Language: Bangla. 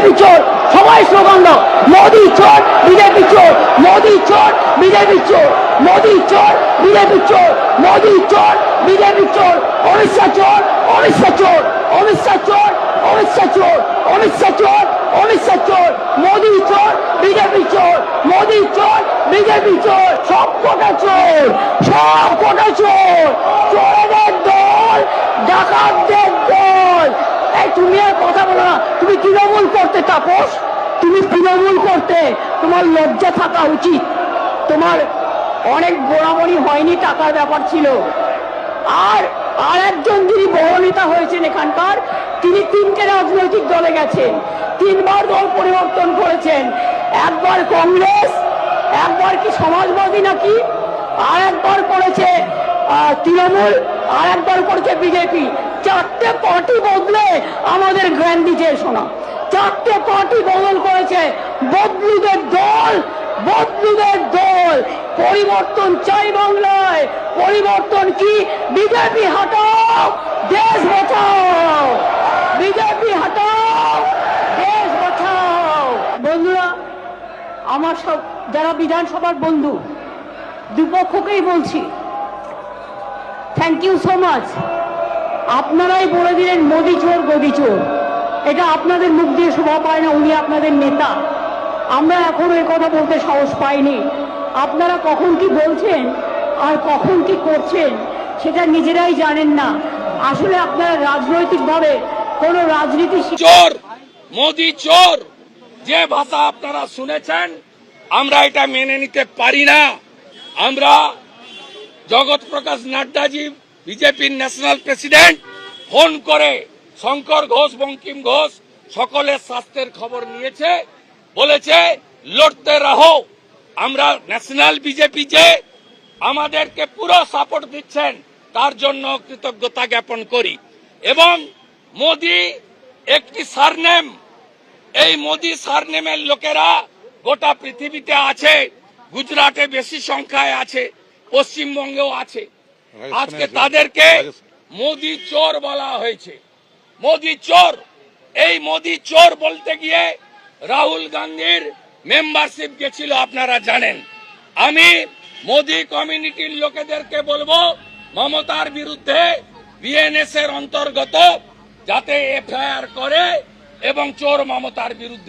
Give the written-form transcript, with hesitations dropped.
বিজেপি চোর, সবাই স্লোগান দাও, মোদি চোর বিজেপি চোর, মোদি চোর বিজেপি চোর, মোদি চোর বিজেপি চোর, মোদি চোর বিজেপি চোর, অমিত শাহ চোর, অমিত শাহ চোর, অমিত শাহ চোর, অমিত শাহ চোর, অমিত শাহ চোর, অমিত শাহ চোর, মোদি চোর বিজেপি চোর, মোদি চোর বিজেপি চোর, সব কটা চোর, সব কটা চোর, চোরেদের দল, ডাকাতদের দল। এই তুমি আর কথা বলো না, তুমি তৃণমূল করতে তাপস, তুমি তৃণমূল করতে, তোমার লজ্জা থাকা উচিত। তোমার অনেক গোড়ামড়ি হয়নি, টাকার ব্যাপার ছিল। আর একজন যিনি বড় নেতা হয়েছেন এখানকার, তিনি 3টে রাজনৈতিক দলে গেছেন, 3বার দল পরিবর্তন করেছেন, একবার কংগ্রেস, একবার কি সমাজবাদী নাকি, আর একবার করেছে তৃণমূল, আর একবার করেছে বিজেপি। 4টে পার্টি বদলে আমাদের জ্ঞান দিচ্ছে শোনা, 4টে পার্টি বদল করেছে। বদলুদের দল, বদলুদের দল। পরিবর্তন চাই বাংলায়, পরিবর্তন কি? বিজেপি হটাও, দেশ বাঁচাও, বিজেপি হটাও, দেশ বাঁচাও। বন্ধুরা, আমার সব যারা বিধানসভার বন্ধু, দুপক্ষকেই বলছি, থ্যাংক ইউ সো মাচ। আপনারাই বলে দিলেন মোদি চোর গদি চোর, এটা আপনাদের মুখ দিয়ে শোভা পায় না, উনি আপনাদের নেতা। আমরা এখনো এ কথা বলতে সাহস পাইনি। আপনারা কখন কি বলছেন আর কখন কি করছেন সেটা নিজেরাই জানেন না। আসলে আপনারা রাজনৈতিকভাবে কোন রাজনীতি চোর, মোদি চোর, যে ভাষা আপনারা শুনেছেন, আমরা এটা মেনে নিতে পারি না। আমরা জগৎ প্রকাশ নাড্ডাজি, বিজেপির ন্যাশনাল প্রেসিডেন্ট, ফোন করে শঙ্কর ঘোষ, বঙ্কিম ঘোষ সকলের স্বাস্থ্যের খবর নিয়েছে, বলেছে লড়তে রহো। আমরা ন্যাশনাল বিজেপি যে আমাদেরকে পুরো সাপোর্ট দিচ্ছেন তার জন্য কৃতজ্ঞতা জ্ঞাপন করি। এবং মোদি একটি সারনেম, এই মোদি সারনেমের লোকেরা গোটা পৃথিবীতে আছে, গুজরাটে বেশি সংখ্যায় আছে, পশ্চিমবঙ্গেও আছে। আজকে তাদেরকে মোদি চোর বলা হয়েছে, মোদি চোর। এই মোদি চোর বলতে গিয়ে রাহুল গান্ধীর মেম্বারশিপ গেছিল, আপনারা জানেন। আমি মোদি কমিউনিটির লোকেদেরকে বলবো, মমতার বিরুদ্ধে বিএনএস এর অন্তর্গত যাতে এফআইআর করে এবং চোর মমতার বিরুদ্ধে